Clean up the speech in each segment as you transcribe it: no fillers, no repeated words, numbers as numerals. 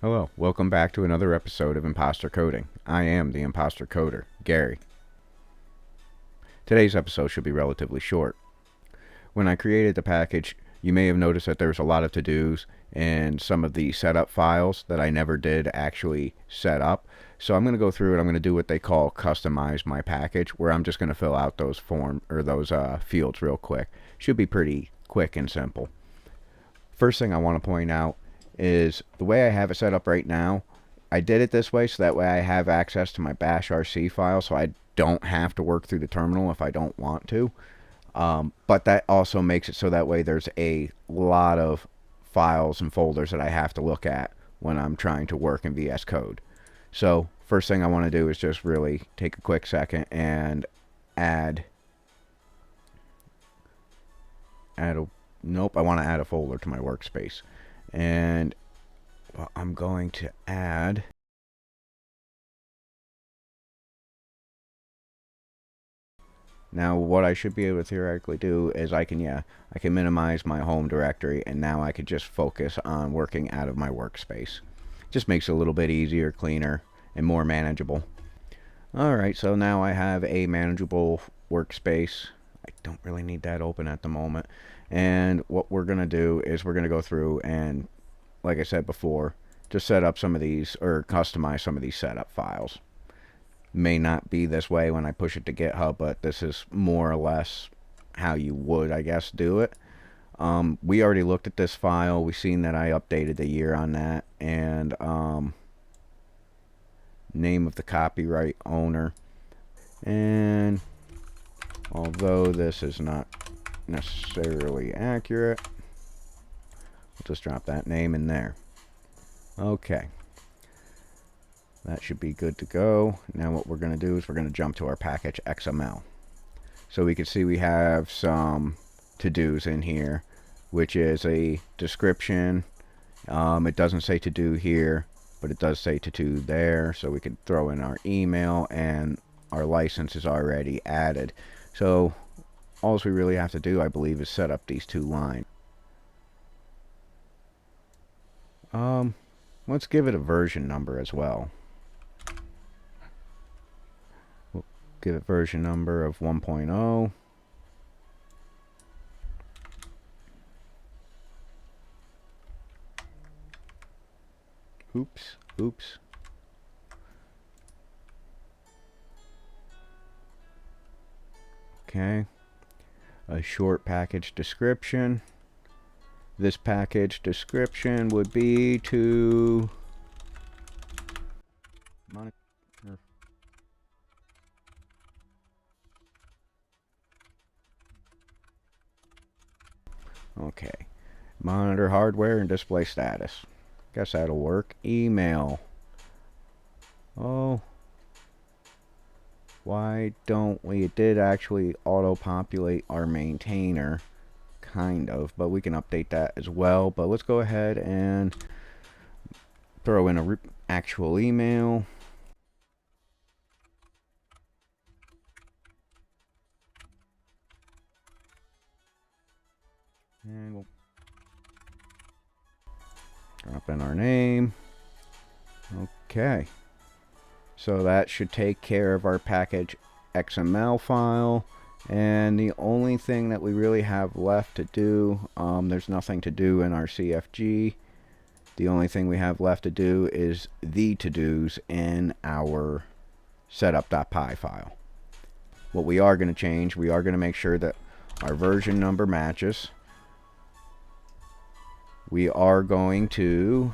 Hello, welcome back to another episode of Imposter Coding. I am the Imposter Coder, Gary. Today's episode should be relatively short. When I created the package, you may have noticed that there's a lot of to-dos and some of the setup files that I never did actually set up. So I'm going to go through and I'm going to do what they call customize my package, where I'm just going to fill out those fields real quick. Should be pretty quick and simple. First thing I want to point out is the way I have it set up right now. I did it this way so that way I have access to my bash RC file, so I don't have to work through the terminal if I don't want to. But that also makes it so that way there's a lot of files and folders that I have to look at when I'm trying to work in VS Code. So first thing I want to do is just really take a quick second and add a nope, I want to add a folder to my workspace. And I'm going to add now what I should be able to theoretically do is I can minimize my home directory, and now I could just focus on working out of my workspace. Just makes it a little bit easier, cleaner, and more manageable. Alright, so now I have a manageable workspace. I don't really need that open at the moment. And what we're going to do is we're going to go through and, like I said before, just set up some of these, or customize some of these setup files. May not be this way when I push it to GitHub, but this is more or less how you would, I guess, do it. We already looked at this file. We've seen that I updated the year on that, and name of the copyright owner. And although this is not necessarily accurate, we'll just drop that name in there. Okay, that should be good to go. Now what we're going to do is we're going to jump to our package XML. So we can see we have some to-dos in here, which is a description. It doesn't say to-do here, but it does say to-do there. So we could throw in our email, and our license is already added. So all we really have to do, I believe, is set up these two lines. Let's give it a version number as well. We'll give it version number of 1.0. Oops. Okay. A short package description. This package description would be to okay, monitor hardware and display status. Guess that'll work. Email. Oh, why don't we? It did actually auto-populate our maintainer, kind of, but we can update that as well. But let's go ahead and throw in a actual email. And we'll drop in our name. Okay. So that should take care of our package XML file. And the only thing that we really have left to do, there's nothing to do in our CFG. The only thing we have left to do is the to-dos in our setup.py file. What we are going to change, we are going to make sure that our version number matches. We are going to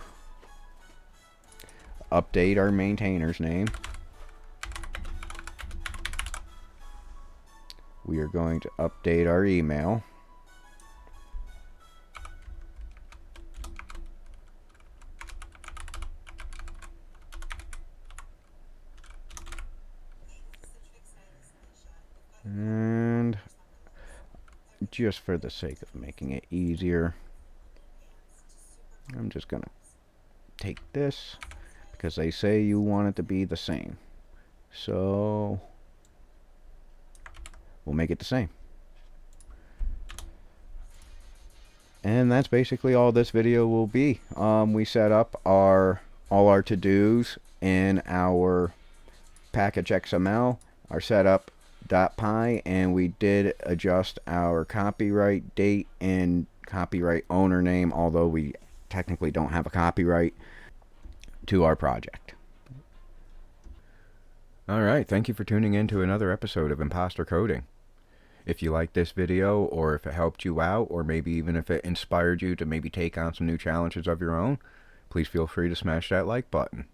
update our maintainer's name. We are going to update our email. And just for the sake of making it easier, I'm just going to take this because they say you want it to be the same. So we'll make it the same. And that's basically all this video will be. We set up our all our to-dos in our package XML, our setup.py, and we did adjust our copyright date and copyright owner name, although we technically don't have a copyright, to our project. Alright, thank you for tuning in to another episode of Imposter Coding. If you liked this video, or if it helped you out, or maybe even if it inspired you to maybe take on some new challenges of your own, please feel free to smash that like button.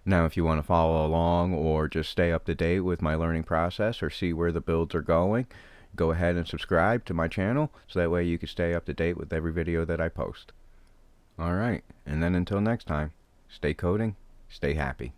Now, if you want to follow along or just stay up to date with my learning process or see where the builds are going, go ahead and subscribe to my channel so that way you can stay up to date with every video that I post. Alright, and then until next time, stay coding, stay happy.